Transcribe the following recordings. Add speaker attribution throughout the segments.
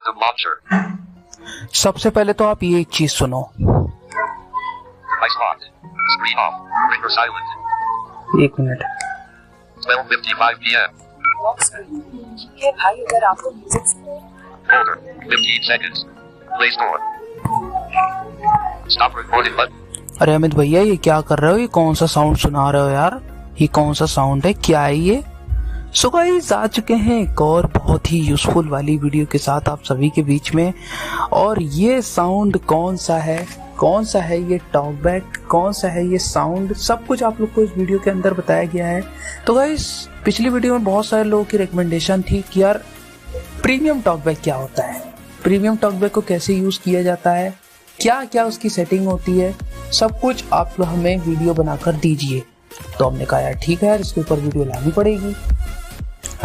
Speaker 1: System launcher.
Speaker 2: सबसे पहले तो आप ये एक चीज सुनो।
Speaker 1: Device locked. Screen off. Ringer silent.
Speaker 2: एक मिनट।
Speaker 1: 12:55 p.m.
Speaker 3: लॉक स्क्रीन ठीक है भाई, अगर आपको music
Speaker 1: Folder. 15 seconds. Play store. Stop recording button.
Speaker 2: अरे अमित भैया ये क्या कर रहे हो? ये कौन सा साउंड सुना रहे हो यार? ये कौन सा साउंड है? क्या है ये? सो गाइस आ चुके हैं एक और बहुत ही यूजफुल वाली वीडियो के साथ आप सभी के बीच में। और ये साउंड कौन सा है, कौन सा है ये टॉकबैक, कौन सा है ये साउंड, सब कुछ आप लोग को इस वीडियो के अंदर बताया गया है। तो गाइस पिछली वीडियो में बहुत सारे लोगों की रिकमेंडेशन थी कि यार प्रीमियम टॉकबैक क्या होता है, प्रीमियम टॉकबैक को कैसे यूज किया जाता है, क्या क्या उसकी सेटिंग होती है, सब कुछ आप लोग हमें वीडियो बनाकर दीजिए। तो हमने कहा यार ठीक है यार इसके ऊपर वीडियो लानी पड़ेगी।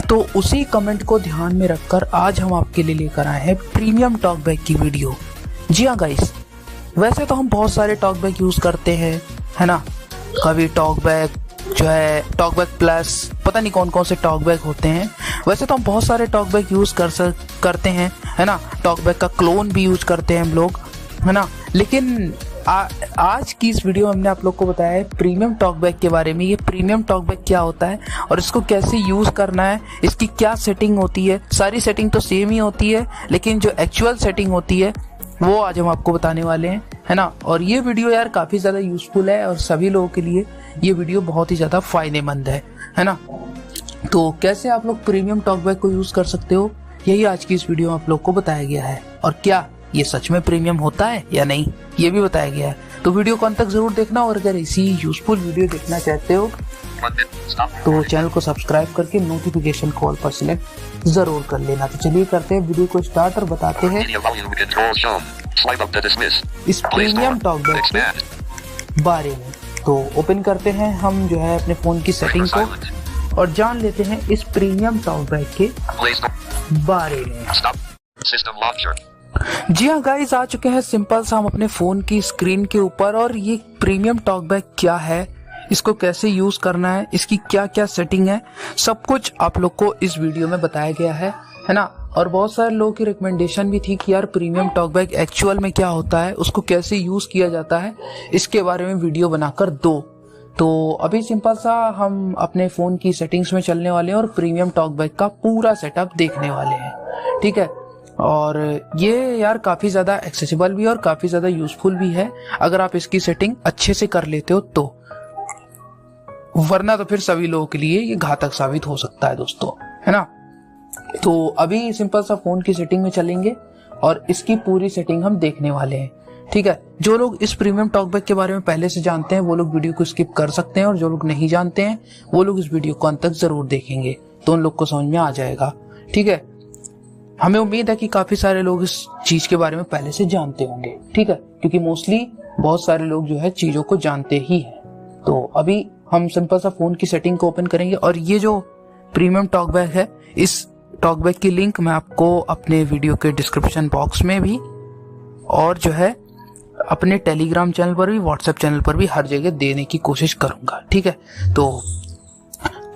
Speaker 2: तो उसी कमेंट को ध्यान में रखकर आज हम आपके लिए लेकर आए हैं प्रीमियम टॉकबैक की वीडियो। जी हाँ गाइस, वैसे तो हम बहुत सारे टॉकबैक यूज करते हैं, है ना। कभी टॉकबैक जो है टॉकबैक प्लस, पता नहीं कौन कौन से टॉकबैक होते हैं। वैसे तो हम बहुत सारे टॉकबैक यूज करते हैं, है ना। टॉकबैक का क्लोन भी यूज करते हैं हम लोग, है ना। लेकिन आज की इस वीडियो में हमने आप लोग को बताया है प्रीमियम टॉकबैक के बारे में। ये प्रीमियम टॉकबैक क्या होता है और इसको कैसे यूज करना है, इसकी क्या सेटिंग होती है। सारी सेटिंग तो सेम ही होती है, लेकिन जो एक्चुअल सेटिंग होती है वो आज हम आपको बताने वाले हैं, है ना। और ये वीडियो यार काफी ज्यादा यूजफुल है और सभी लोगों के लिए ये वीडियो बहुत ही ज्यादा फायदेमंद है ना। तो कैसे आप लोग प्रीमियम टॉकबैक को यूज कर सकते हो, यही आज की इस वीडियो में आप लोग को बताया गया है। और क्या ये सच में प्रीमियम होता है या नहीं, ये भी बताया गया है। तो वीडियो को अंत तक जरूर देखना। और अगर इसी यूजफुल वीडियो देखना चाहते हो तो चैनल को सब्सक्राइब करके नोटिफिकेशन कॉल पर सिलेक्ट जरूर कर लेना। तो चलिए करते हैं वीडियो को स्टार्ट और बताते हैं इस प्रीमियम टॉकबैक के बारे में। तो ओपन करते हैं हम जो है अपने फोन की सेटिंग को और जान लेते हैं इस प्रीमियम टॉकबैक के बारे में। जी हाँ गाइस, आ चुके हैं सिंपल सा हम अपने फोन की स्क्रीन के ऊपर। और ये प्रीमियम टॉकबैक क्या है, इसको कैसे यूज करना है, इसकी क्या क्या सेटिंग है, सब कुछ आप लोग को इस वीडियो में बताया गया है ना। और बहुत सारे लोगों की रिकमेंडेशन भी थी कि यार प्रीमियम टॉकबैक एक्चुअल में क्या होता है, उसको कैसे यूज किया जाता है, इसके बारे में वीडियो बनाकर दो। तो अभी सिंपल सा हम अपने फोन की सेटिंग्स में चलने वाले हैं और प्रीमियम टॉकबैक का पूरा सेटअप देखने वाले हैं, ठीक है। और ये यार काफी ज्यादा एक्सेसिबल भी है और काफी ज्यादा यूजफुल भी है अगर आप इसकी सेटिंग अच्छे से कर लेते हो तो, वरना तो फिर सभी लोगों के लिए ये घातक साबित हो सकता है दोस्तों, है ना। तो अभी सिंपल सा फोन की सेटिंग में चलेंगे और इसकी पूरी सेटिंग हम देखने वाले हैं, ठीक है। जो लोग इस प्रीमियम टॉकबैक के बारे में पहले से जानते हैं वो लोग वीडियो को स्किप कर सकते हैं, और जो लोग नहीं जानते हैं वो लोग इस वीडियो को अंत तक जरूर देखेंगे तो उन लोग को समझ में आ जाएगा, ठीक है। हमें उम्मीद है कि काफी सारे लोग इस चीज के बारे में पहले से जानते होंगे, ठीक है, क्योंकि मोस्टली बहुत सारे लोग जो है चीजों को जानते ही हैं। तो अभी हम सिंपल सा फोन की सेटिंग को ओपन करेंगे और ये जो प्रीमियम टॉकबैक है, इस टॉकबैक की लिंक मैं आपको अपने वीडियो के डिस्क्रिप्शन बॉक्स में भी और जो है अपने टेलीग्राम चैनल पर भी, व्हाट्सएप चैनल पर भी हर जगह देने की कोशिश करूंगा, ठीक है। तो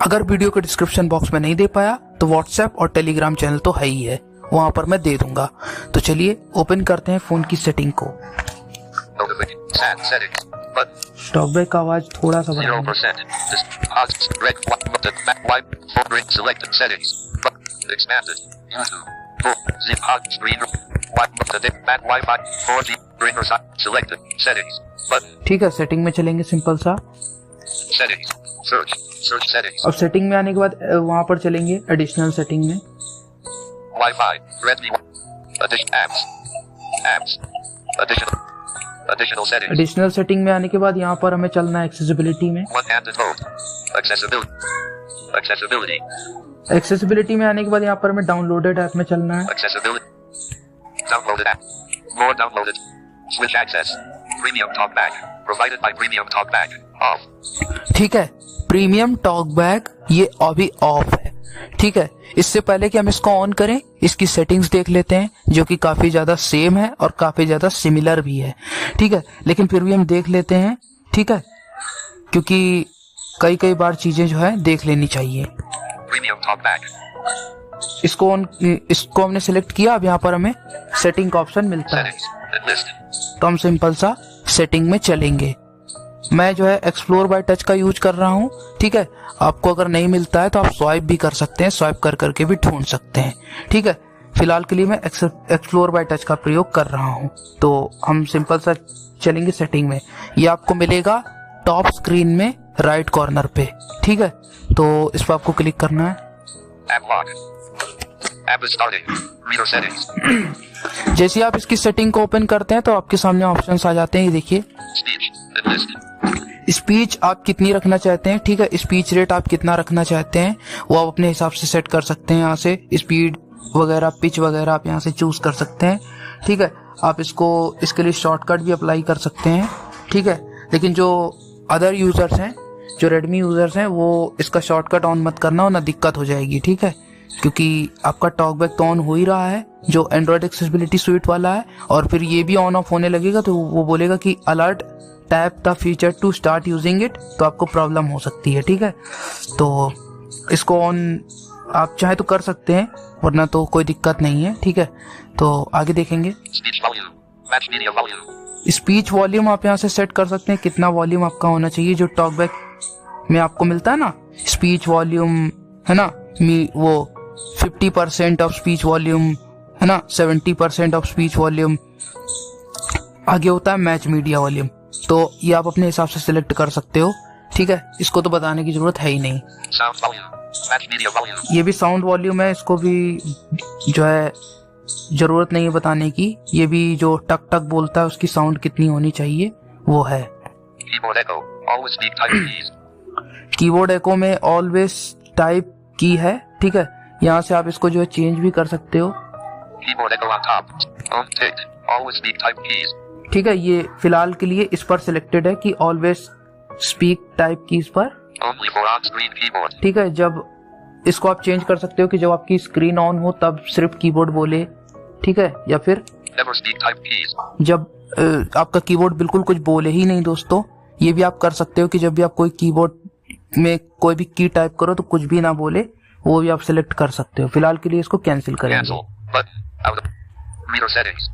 Speaker 2: अगर वीडियो के डिस्क्रिप्शन बॉक्स में नहीं दे पाया तो व्हाट्सएप और टेलीग्राम चैनल तो है ही है, वहां पर मैं दे दूंगा। तो चलिए ओपन करते हैं फोन की सेटिंग को। टॉकबैक का आवाज थोड़ा सा बढ़ाएं। ठीक है, सेटिंग में चलेंगे सिंपल सा। अब सेटिंग में आने के बाद वहां पर चलेंगे एडिशनल सेटिंग में।
Speaker 1: Wi-Fi, Redmi, additional settings.
Speaker 2: Additional setting में आने के बाद यहाँ पर हमें चलना है एक्सेसिबिलिटी में।
Speaker 1: One-handed mode, accessibility.
Speaker 2: एक्सेसिबिलिटी में आने के बाद यहाँ पर हमें डाउनलोडेड ऐप में चलना है।
Speaker 1: Accessibility, downloaded app, more downloaded, switch access, premium talkback, provided by premium talkback, off.
Speaker 2: ठीक है, प्रीमियम टॉकबैक ये अभी ऑफ है, ठीक है। इससे पहले कि हम इसको ऑन करें इसकी सेटिंग्स देख लेते हैं, जो कि काफी ज्यादा सेम है और काफी ज्यादा सिमिलर भी है, ठीक है। लेकिन फिर भी हम देख लेते हैं, ठीक है, क्योंकि कई बार चीजें जो है देख लेनी चाहिए।
Speaker 1: Premium talkback,
Speaker 2: इसको हमने सिलेक्ट किया। अब यहाँ पर हमें सेटिंग का ऑप्शन मिलता है,
Speaker 1: Settings. And list.
Speaker 2: तो हम सिंपल सा सेटिंग में चलेंगे। मैं जो है एक्सप्लोर बाय टच का यूज कर रहा हूँ, ठीक है। आपको अगर नहीं मिलता है तो आप स्वाइप भी कर सकते हैं, स्वाइप कर करके भी ढूंढ सकते हैं, ठीक है। फिलहाल के लिए मैं एक्सप्लोर बाय टच का प्रयोग कर रहा हूँ। तो हम सिंपल सा चलेंगे सेटिंग में। ये आपको मिलेगा टॉप स्क्रीन में राइट कॉर्नर पे, ठीक है। तो इस पर आपको क्लिक करना है।
Speaker 1: App lock. App is starting. Reader settings.
Speaker 2: जैसे आप इसकी सेटिंग को ओपन करते हैं तो आपके सामने ऑप्शंस आ जाते हैं। ये देखिए,
Speaker 1: Speech. And list.
Speaker 2: स्पीच आप कितनी रखना चाहते हैं, ठीक है। स्पीच रेट आप कितना रखना चाहते हैं वो आप अपने हिसाब से सेट कर सकते हैं। यहाँ से स्पीड वगैरह, पिच वगैरह आप यहाँ से चूज कर सकते हैं, ठीक है। आप इसके लिए शॉर्टकट भी अप्लाई कर सकते हैं, ठीक है। लेकिन जो अदर यूजर्स हैं, जो रेडमी यूजर्स हैं, वो इसका शॉर्टकट ऑन मत करना, वरना दिक्कत हो जाएगी, ठीक है। क्योंकि आपका टॉकबैक तो ऑन हो ही रहा है जो एंड्रॉइड एक्सेसिबिलिटी स्वीट वाला है, और फिर ये भी ऑन ऑफ होने लगेगा तो वो बोलेगा कि alert tap the feature to start using it, तो आपको प्रॉब्लम हो सकती है, ठीक है। तो इसको ऑन आप चाहे तो कर सकते हैं, वरना तो कोई दिक्कत नहीं है, ठीक है। तो आगे देखेंगे।
Speaker 1: Speech volume. Match media volume.
Speaker 2: Speech volume आप यहाँ से सेट कर सकते हैं, कितना वॉल्यूम आपका होना चाहिए। जो टॉकबैक में आपको मिलता है ना स्पीच वॉल्यूम, है ना, वो 50% ऑफ स्पीच वॉल्यूम, है ना, 70% ऑफ स्पीच वॉल्यूम। आगे होता है मैच मीडिया वॉल्यूम, तो ये आप अपने हिसाब से सिलेक्ट कर सकते हो, ठीक है। इसको तो बताने की जरूरत है ही नहीं।
Speaker 1: Sound volume. Match media volume.
Speaker 2: ये भी साउंड वॉल्यूम है, इसको भी जो है जरूरत नहीं है बताने की। ये भी जो टक टक बोलता है उसकी साउंड कितनी होनी चाहिए वो है।
Speaker 1: Keyboard echo. Always speak type keys.
Speaker 2: Keyboard एको में ऑलवेज टाइप की है, ठीक है। यहाँ से आप इसको जो है चेंज भी कर सकते हो,
Speaker 1: Keyboard echo on top. On ticked. Always speak type keys.
Speaker 2: ठीक है। ये फिलहाल के लिए इस पर सिलेक्टेड है कि ऑलवेज स्पीक टाइप कीज पर,
Speaker 1: Only for on-screen keyboard.
Speaker 2: ठीक है। जब इसको आप चेंज कर सकते हो कि जब आपकी स्क्रीन ऑन हो तब सिर्फ कीबोर्ड बोले, ठीक है, या फिर
Speaker 1: Never speak type keys.
Speaker 2: जब आपका कीबोर्ड बिल्कुल कुछ बोले ही नहीं। दोस्तों, ये भी आप कर सकते हो कि जब भी आप कोई कीबोर्ड में कोई भी की टाइप करो तो कुछ भी ना बोले, वो भी आप सिलेक्ट कर सकते हो। फिलहाल के लिए इसको कैंसिल करेंगे,
Speaker 1: Cancel. Button. Out of. Reader settings.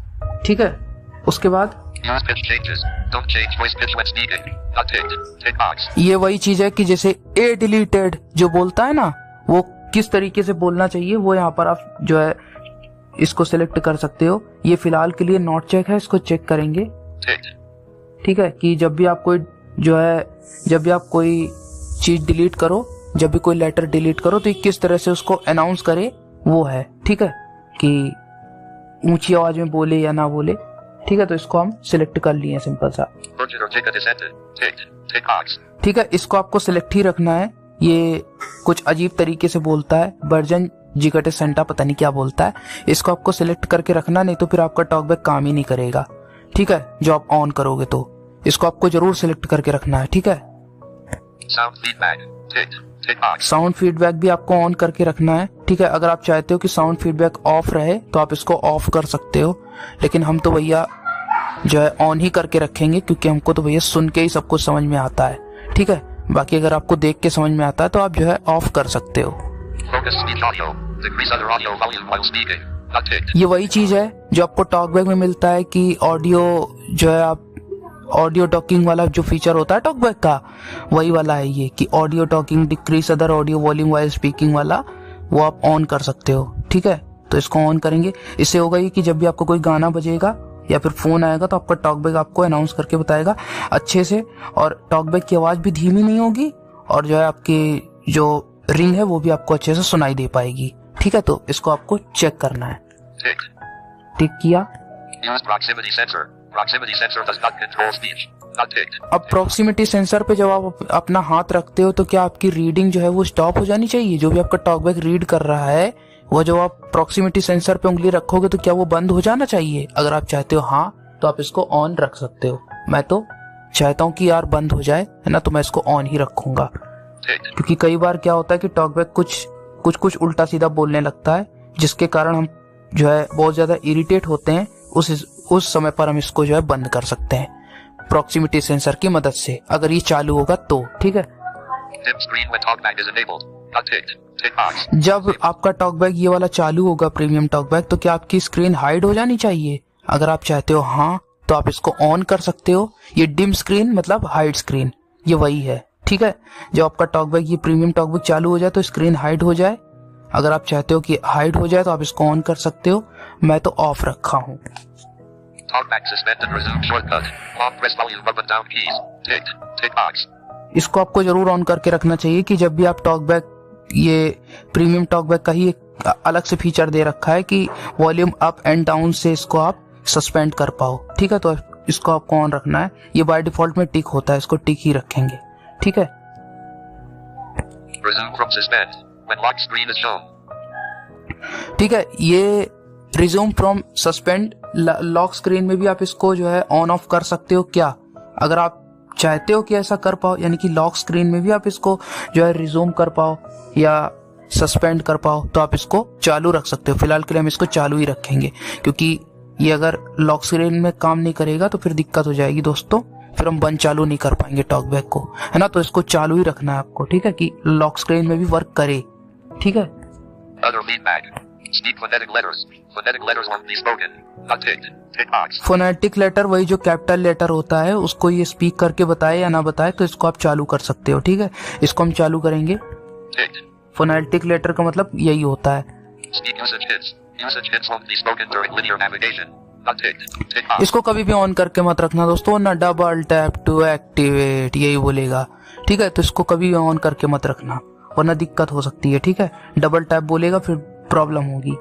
Speaker 2: ठीक है। उसके बाद
Speaker 1: Use pitch changes. Don't change voice pitch when speaking. Not ticked. Tick box.
Speaker 2: ये वही चीज है कि जैसे ए डिलीटेड जो बोलता है ना, वो किस तरीके से बोलना चाहिए वो यहाँ पर आप जो है इसको सिलेक्ट कर सकते हो। ये फिलहाल के लिए नॉट चेक है, इसको चेक करेंगे,
Speaker 1: Ticked.
Speaker 2: ठीक है। कि जब भी आप कोई जो है, जब भी आप कोई चीज डिलीट करो, जब भी कोई लेटर डिलीट करो तो ये किस तरह से उसको अनाउंस करे वो है, ठीक है। कि ऊंची आवाज में बोले या ना बोले, ठीक है। तो इसको हम सिलेक्ट कर लिए सिंपल सा,
Speaker 1: Urgent or ticket is ended. Ticked. Tick box.
Speaker 2: ठीक है। इसको आपको सिलेक्ट ही रखना है। ये कुछ अजीब तरीके से बोलता है, वर्जन जिकटे सेंटा पता नहीं क्या बोलता है। इसको आपको सिलेक्ट करके रखना, नहीं तो फिर आपका टॉकबैक काम ही नहीं करेगा, ठीक है। जो आप ऑन करोगे तो इसको आपको जरूर सिलेक्ट करके रखना है, ठीक है।
Speaker 1: Sound feedback. Ticked. Tick box.
Speaker 2: Sound feedback भी आपको ऑन करके रखना है, ठीक है। अगर आप चाहते हो कि साउंड फीडबैक ऑफ रहे तो आप इसको ऑफ कर सकते हो, लेकिन हम तो भैया जो है ऑन ही करके रखेंगे, क्योंकि हमको तो भैया सुन के ही सब कुछ समझ में आता है, ठीक है। बाकी अगर आपको देख के समझ में आता है तो आप जो है ऑफ कर सकते हो।
Speaker 1: Focus speech audio. Decrease other audio volume while speaking. Not ticked.
Speaker 2: ये वही चीज है जो आपको टॉकबैक में मिलता है कि ऑडियो जो है आप ऑडियो टॉकिंग वाला जो फीचर होता है टॉकबैक का, वही वाला है ये कि audio talking decrease other audio volume while speaking वाला, वो आप ऑन कर सकते हो, ठीक है। तो इसको ऑन करेंगे। इससे होगा ये कि जब भी आपको कोई गाना बजेगा या फिर फोन आएगा तो आपका टॉकबैक आपको अनाउंस करके बताएगा अच्छे से, और टॉकबैक की आवाज भी धीमी नहीं होगी, और जो है आपकी जो रिंग है वो भी आपको अच्छे से सुनाई दे पाएगी, ठीक है। तो इसको आपको चेक करना है।
Speaker 1: Ticked.
Speaker 2: टिक किया।
Speaker 1: Use proximity sensor. Proximity sensor does not control speech. Not ticked.
Speaker 2: अब प्रॉक्सिमिटी सेंसर पे जब आप अपना हाथ रखते हो तो क्या आपकी रीडिंग जो है वो स्टॉप हो जानी चाहिए? जो भी आपका टॉकबैक रीड कर रहा है वो जो आप प्रॉक्सिमिटी सेंसर पे उंगली रखोगे तो क्या वो बंद हो जाना चाहिए? अगर आप चाहते हो हाँ, तो आप इसको ऑन रख सकते हो। मैं तो चाहता हूँ कि यार बंद हो जाए, है ना, तो मैं इसको ऑन ही रखूंगा।
Speaker 1: Ticked.
Speaker 2: क्योंकि कई बार क्या होता है कि टॉकबैक कुछ उल्टा सीधा बोलने लगता है, जिसके कारण हम जो है बहुत ज्यादा इरिटेट होते हैं। उस समय पर हम इसको जो है बंद कर सकते हैं प्रॉक्सिमिटी सेंसर की मदद से, अगर ये चालू होगा तो, ठीक है।
Speaker 1: Dim screen when talkback is enabled. Unticked. Tick box.
Speaker 2: जब आपका टॉकबैक ये वाला चालू होगा प्रीमियम टॉकबैक, तो क्या आपकी स्क्रीन हाइड हो जानी चाहिए? अगर आप चाहते हो हाँ, तो आप इसको ऑन कर सकते हो। ये डिम स्क्रीन मतलब हाइड स्क्रीन, ये वही है। ठीक है, जब आपका टॉकबैक ये प्रीमियम टॉकबैक चालू हो जाए तो स्क्रीन हाइड हो जाए। अगर आप चाहते हो कि हाइड हो जाए तो आप इसको ऑन कर सकते हो। मैं तो ऑफ रखा हूँ।
Speaker 1: Talkback suspend and resume shortcut. Long press volume up and down keys. Ticked. Tick box.
Speaker 2: इसको आपको जरूर ऑन करके रखना चाहिए कि जब भी आप टॉकबैक, ये प्रीमियम टॉकबैक का ही एक अलग से फीचर दे रखा है कि वॉल्यूम अप एंड डाउन से इसको आप सस्पेंड कर पाओ। ठीक है, तो इसको आपको ऑन रखना है। ये बाय डिफॉल्ट में टिक होता है, इसको टिक ही रखेंगे। ठीक है,
Speaker 1: Resume from suspend when lock screen is shown.
Speaker 2: ठीक है, ये resume from suspend lock screen में भी आप इसको जो है ऑन ऑफ कर सकते हो। क्या अगर आप चाहते हो कि ऐसा कर पाओ, यानी कि लॉक स्क्रीन में भी आप इसको जो है रिज्यूम कर पाओ या सस्पेंड कर पाओ, तो आप इसको चालू रख सकते हो। फिलहाल के लिए हम इसको चालू ही रखेंगे, क्योंकि ये अगर लॉक स्क्रीन में काम नहीं करेगा तो फिर दिक्कत हो जाएगी दोस्तों, फिर हम बंद चालू नहीं कर पाएंगे टॉकबैक को, है ना। तो इसको चालू ही रखना है आपको, ठीक है, कि लॉक स्क्रीन में भी वर्क करे। ठीक है,
Speaker 1: Other feedback. Speak phonetic letters. Phonetic letters won't be spoken. Unticked. Tick box.
Speaker 2: Phonetic letter वही जो कैपिटल लेटर होता है उसको ये स्पीक करके बताए या ना बताए, तो इसको आप चालू कर सकते हो। ठीक है, इसको हम चालू करेंगे।
Speaker 1: Ticked.
Speaker 2: फोनेटिक लेटर का मतलब यही होता है।
Speaker 1: Speak usage hits. Usage hits won't be spoken during linear navigation. Unticked. Tick box.
Speaker 2: इसको कभी भी ऑन करके मत रखना दोस्तों, ना डबल टैप टू एक्टिवेट यही बोलेगा। ठीक है, तो इसको कभी ऑन करके मत रखना, वरना दिक्कत हो सकती है। ठीक है, डबल टैप बोलेगा फिर प्रॉब्लम होगी।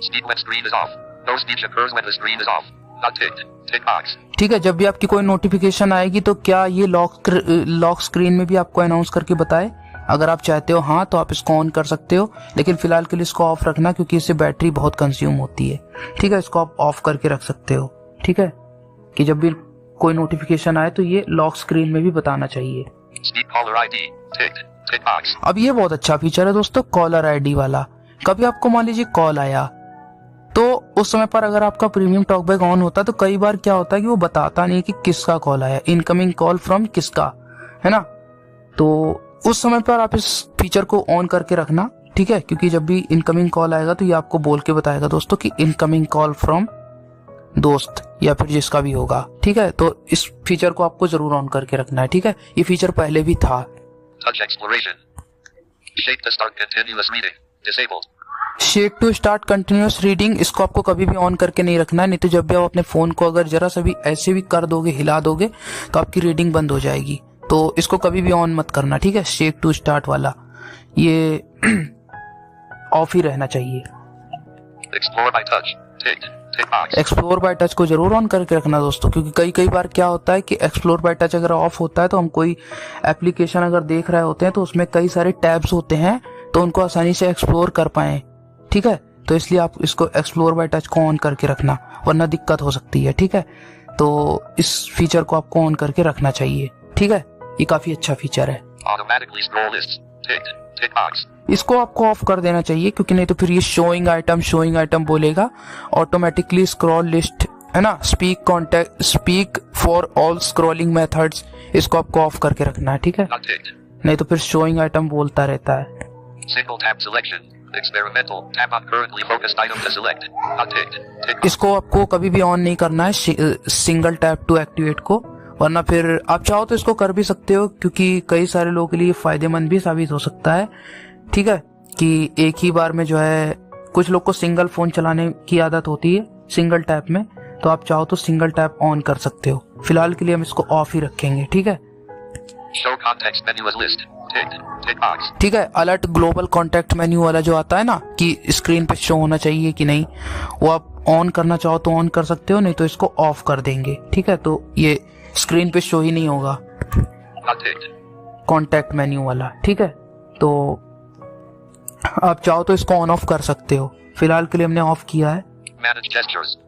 Speaker 1: Speak when screen is off. No speech occurs when the screen is off. Unticked. Tick box.
Speaker 2: ठीक है, जब भी आपकी कोई नोटिफिकेशन आएगी तो क्या ये लॉक स्क्रीन में भी आपको अनाउंस करके बताए? अगर आप चाहते हो हाँ, तो आप इसको ऑन कर सकते हो, लेकिन फिलहाल के लिए इसको ऑफ रखना, क्योंकि इससे बैटरी बहुत कंज्यूम होती है। ठीक है, इसको आप ऑफ करके रख सकते हो। ठीक है, कि जब भी कोई नोटिफिकेशन आए तो ये लॉक स्क्रीन में भी बताना चाहिए।
Speaker 1: Speak caller ID. Ticked. Tick box.
Speaker 2: अब ये बहुत अच्छा फीचर है दोस्तों, कॉलर आईडी वाला। कभी आपको मान लीजिए कॉल आया, तो उस समय पर अगर आपका प्रीमियम टॉकबैक ऑन होता है तो कई बार क्या होता है कि वो बताता नहीं कि किसका कॉल आया, इनकमिंग कॉल फ्रॉम किसका, है ना। तो उस समय पर आप इस फीचर को ऑन करके रखना। ठीक है, क्योंकि जब भी इनकमिंग कॉल आएगा तो ये आपको बोल के बताएगा दोस्तों कि इनकमिंग कॉल फ्रॉम दोस्त या फिर जिसका भी होगा। ठीक है, तो इस फीचर को आपको जरूर ऑन करके रखना है। ठीक है, ये फीचर पहले भी था।
Speaker 1: Touch exploration. Shape to start continuous reading. Disabled.
Speaker 2: Shake to start continuous reading, इसको आपको कभी भी ऑन करके नहीं रखना है, नहीं तो जब भी आप अपने फोन को अगर जरा सा भी ऐसे भी कर दोगे, हिला दोगे, तो आपकी रीडिंग बंद हो जाएगी। तो इसको कभी भी ऑन मत करना। ठीक है, शेक टू स्टार्ट वाला ये ऑफ ही रहना चाहिए।
Speaker 1: Explore by touch. Ticked. Tick box.
Speaker 2: Explore by touch को जरूर ऑन करके रखना दोस्तों, क्योंकि कई बार क्या होता है कि एक्सप्लोर बाय टच अगर ऑफ होता है तो हम कोई एप्लीकेशन अगर देख रहे होते हैं तो उसमें कई सारे टैब्स होते हैं, तो उनको आसानी से एक्सप्लोर कर पाए। ठीक है, तो इसलिए आप इसको एक्सप्लोर बाय टच को ऑन करके रखना, वरना दिक्कत हो सकती है। ठीक है, तो इस फीचर को आपको ऑन करके रखना चाहिए। ठीक है, ये काफी अच्छा फीचर है।
Speaker 1: Automatically scroll list. Ticked. Tick box.
Speaker 2: इसको आपको ऑफ कर देना चाहिए, क्योंकि नहीं तो फिर ये शोइंग आइटम बोलेगा। ऑटोमेटिकली स्क्रॉल लिस्ट, है ना। Speak for all scrolling methods, इसको आपको ऑफ करके रखना है। ठीक है,
Speaker 1: Unticked.
Speaker 2: नहीं तो फिर शोइंग आइटम बोलता रहता है।
Speaker 1: Single tab selection. Experimental. Tap on currently focused item to select. Unticked. Tick box.
Speaker 2: इसको आपको कभी भी ऑन नहीं करना है, सिंगल टैप टू एक्टिवेट को, वरना फिर आप चाहो तो इसको कर भी सकते हो, क्योंकि कई सारे लोगों के लिए फायदेमंद भी साबित हो सकता है। ठीक है, कि एक ही बार में जो है, कुछ लोग को सिंगल फोन चलाने की आदत होती है सिंगल टैप में, तो आप चाहो तो सिंगल टैप ऑन कर सकते हो। फिलहाल के लिए हम इसको ऑफ ही रखेंगे। ठीक है,
Speaker 1: Show context menu as list. Ticked. Tick box.
Speaker 2: ठीक है, अलर्ट ग्लोबल कॉन्टेक्ट मेन्यू वाला जो आता है ना, कि स्क्रीन पे शो होना चाहिए कि नहीं, वो आप ऑन करना चाहो तो ऑन कर सकते हो, नहीं तो इसको ऑफ कर देंगे। ठीक है, तो ये स्क्रीन पे शो ही नहीं होगा
Speaker 1: Unticked.
Speaker 2: कॉन्टेक्ट मेन्यू वाला। ठीक है, तो आप चाहो तो इसको ऑन ऑफ कर सकते हो। फिलहाल के लिए हमने ऑफ किया है।
Speaker 1: Manage gestures.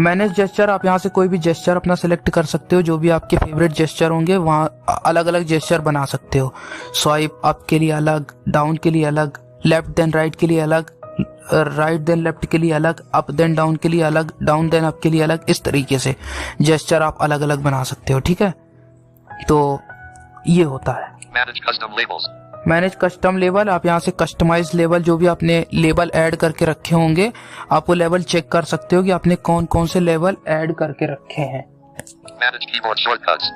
Speaker 2: मैनेज जेस्चर, आप यहाँ से कोई भी जेस्चर अपना सिलेक्ट कर सकते हो, जो भी आपके फेवरेट जेस्चर होंगे वहाँ अलग अलग जेस्चर बना सकते हो। स्वाइप अप के लिए अलग, डाउन के लिए अलग, लेफ्ट देन राइट के लिए अलग, राइट देन लेफ्ट के लिए अलग, अप देन डाउन के लिए अलग, डाउन देन अप के लिए अलग, इस तरीके से जेस्चर आप अलग अलग बना सकते हो। ठीक है, तो ये होता है।
Speaker 1: Manage custom labels.
Speaker 2: Manage custom level, आप यहाँ से कस्टमाइज लेवल जो भी आपने लेवल ऐड करके रखे होंगे आप वो लेवल चेक कर सकते हो कि आपने कौन कौन से लेवल ऐड करके रखे हैं।
Speaker 1: Manage keyboard shortcuts.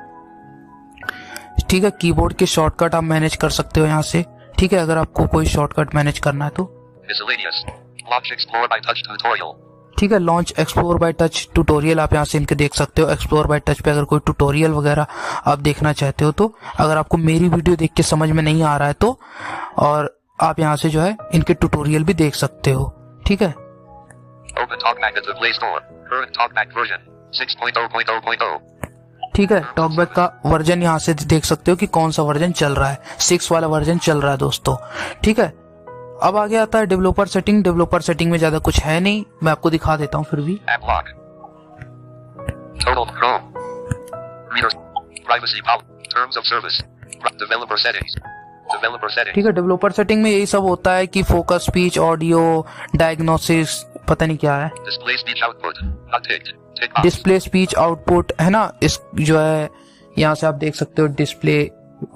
Speaker 2: ठीक है, कीबोर्ड के शॉर्टकट आप मैनेज कर सकते हो यहाँ से। ठीक है, अगर आपको कोई शॉर्टकट मैनेज करना है तो।
Speaker 1: Miscellaneous. Launch Explore by Touch tutorial.
Speaker 2: ठीक है, launch explore by touch tutorial आप यहाँ से इनके देख सकते हो। एक्सप्लोर बाय टच पे अगर कोई ट्यूटोरियल वगैरह आप देखना चाहते हो तो, अगर आपको मेरी वीडियो देख के समझ में नहीं आ रहा है तो, और आप यहाँ से जो है इनके ट्यूटोरियल भी देख सकते हो। ठीक है,
Speaker 1: Open TalkBack at the Play Store. Current TalkBack version 6.0.0.0.
Speaker 2: ठीक है, टॉकबैक का वर्जन यहाँ से देख सकते हो कि कौन सा वर्जन चल रहा है। 6 वाला वर्जन चल रहा है दोस्तों। ठीक है, अब आगे आता है डेवलपर सेटिंग। डेवलपर सेटिंग में ज्यादा कुछ है नहीं, मैं आपको दिखा देता हूँ फिर भी।
Speaker 1: App lock. Total Chrome. Reader. Privacy policy. Terms of service. Developer settings. Developer settings.
Speaker 2: ठीक है, डेवलपर सेटिंग में यही सब होता है कि फोकस, स्पीच, ऑडियो, डायग्नोसिस, पता नहीं क्या है,
Speaker 1: Display speech output. Not ticked. Tick box.
Speaker 2: Display speech output है ना। इस जो है यहाँ से आप देख सकते हो डिस्प्ले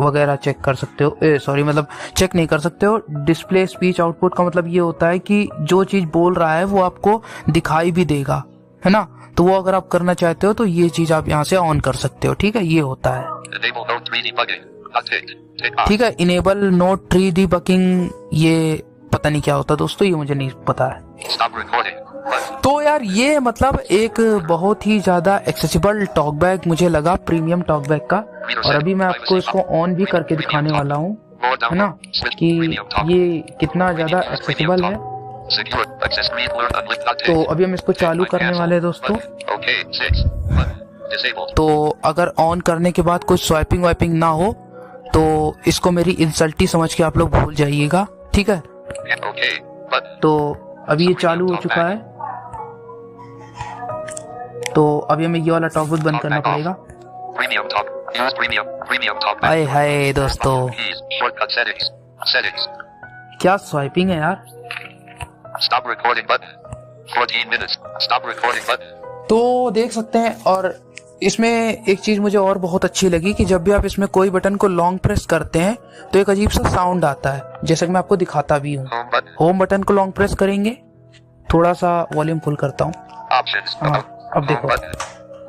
Speaker 2: वगैरह चेक कर सकते हो। सॉरी, मतलब चेक नहीं कर सकते हो। डिस्प्ले स्पीच आउटपुट का मतलब ये होता है कि जो चीज बोल रहा है वो आपको दिखाई भी देगा, है ना। तो वो अगर आप करना चाहते हो तो ये चीज आप यहाँ से ऑन कर सकते हो। ठीक है, ये होता है।
Speaker 1: Enable Note 3 debugging. Not ticked. Tick box.
Speaker 2: ठीक है, इनेबल नोट 3 डिबगिंग, ये पता नहीं क्या होता दोस्तों, ये मुझे नहीं पता है।
Speaker 1: Stop recording. Button.
Speaker 2: तो यार ये मतलब एक बहुत ही ज्यादा एक्सेसिबल टॉकबैक मुझे लगा, प्रीमियम टॉकबैक का। और अभी मैं आपको इसको ऑन भी करके दिखाने वाला हूँ,
Speaker 1: More
Speaker 2: है ना,
Speaker 1: download. Switch.
Speaker 2: कि
Speaker 1: Premium talk.
Speaker 2: ये कितना ज्यादा एक्सेसिबल है।
Speaker 1: Secure. Access screen blur unlit. Not
Speaker 2: तो
Speaker 1: ticked.
Speaker 2: अभी हम इसको चालू
Speaker 1: Tick
Speaker 2: करने
Speaker 1: cancel.
Speaker 2: वाले हैं दोस्तों।
Speaker 1: Button. Okay. 6. Button. Disabled.
Speaker 2: तो अगर ऑन करने के बाद कुछ स्वाइपिंग वाइपिंग ना हो तो इसको मेरी इंसल्ट ही समझ के आप लोग भूल जाइएगा। ठीक है,
Speaker 1: Yeah, okay. Button.
Speaker 2: तो अभी ये चालू हो चुका है। तो अभी हमें ये वाला टॉकबैक बंद करना पड़ेगा।
Speaker 1: Premium talk. Use premium talk.
Speaker 2: हाय हाय दोस्तों,
Speaker 1: Keys. Shortcut settings. Settings.
Speaker 2: क्या स्वाइपिंग है यार।
Speaker 1: Stop recording button. 14 minutes. Stop recording button.
Speaker 2: तो देख सकते हैं, और इसमें एक चीज मुझे और बहुत अच्छी लगी कि जब भी आप इसमें कोई बटन को लॉन्ग प्रेस करते हैं तो एक अजीब सा साउंड आता है, जैसे कि मैं आपको दिखाता भी हूँ।
Speaker 1: Home button.
Speaker 2: होम बटन को लॉन्ग प्रेस करेंगे, थोड़ा सा वॉल्यूम फुल करता हूँ।
Speaker 1: Options.
Speaker 2: हाँ, अब देखो।
Speaker 1: Home button.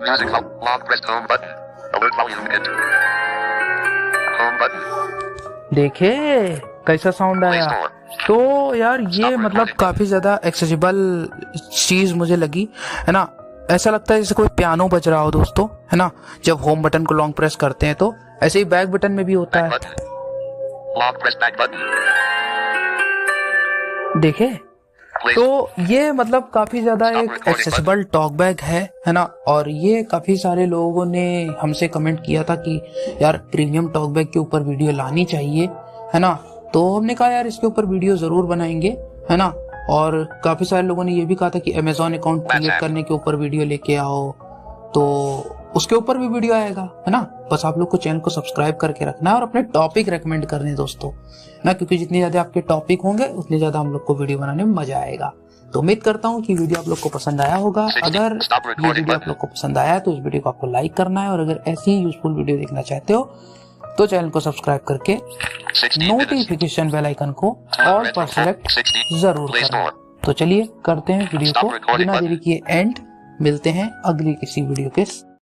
Speaker 1: Music home. Long pressed home button. Alert volume enter. Home button.
Speaker 2: देखे कैसा साउंड
Speaker 1: Play
Speaker 2: आया।
Speaker 1: Store.
Speaker 2: तो यार ये मतलब काफी ज्यादा एक्सेसिबल चीज मुझे लगी, है ना। ऐसा लगता है जैसे कोई पियानो बज रहा हो दोस्तों, है ना, जब होम बटन को लॉन्ग प्रेस करते हैं। तो ऐसे ही बैक बटन में भी होता
Speaker 1: Back
Speaker 2: है,
Speaker 1: button. Long press back button.
Speaker 2: देखे।
Speaker 1: Play.
Speaker 2: तो ये मतलब काफी ज्यादा एक एक्सेसिबल टॉकबैक है ना। और ये काफी सारे लोगों ने हमसे कमेंट किया था कि यार प्रीमियम टॉकबैक के ऊपर वीडियो लानी चाहिए, है ना। तो हमने कहा यार इसके ऊपर वीडियो जरूर बनाएंगे, है ना। और काफी सारे लोगों ने ये भी कहा था कि अमेजॉन अकाउंट क्रिएट करने के ऊपर वीडियो लेके आओ, तो उसके ऊपर भी वीडियो आएगा, है ना। बस आप लोग को चैनल को सब्सक्राइब करके रखना है और अपने टॉपिक रेकमेंड करने दोस्तों, ना, क्योंकि जितने ज्यादा आपके टॉपिक होंगे उतने ज्यादा हम लोग को वीडियो बनाने में मजा आएगा। तो उम्मीद करता हूँ कि वीडियो आप लोग को पसंद आया होगा। अगर ये वीडियो आप लोग को पसंद आया तो इस वीडियो को आपको लाइक करना है, और अगर ऐसी ही यूजफुल वीडियो देखना चाहते हो तो चैनल को सब्सक्राइब करके
Speaker 1: 60 minutes.
Speaker 2: नोटिफिकेशन बेल आइकन को ऑल पर सेलेक्ट
Speaker 1: 60.
Speaker 2: जरूर
Speaker 1: Play
Speaker 2: करना।
Speaker 1: Store.
Speaker 2: तो चलिए करते हैं वीडियो
Speaker 1: Stop
Speaker 2: को
Speaker 1: recording
Speaker 2: बिना
Speaker 1: button.
Speaker 2: देरी किए एंड। मिलते हैं अगली किसी वीडियो के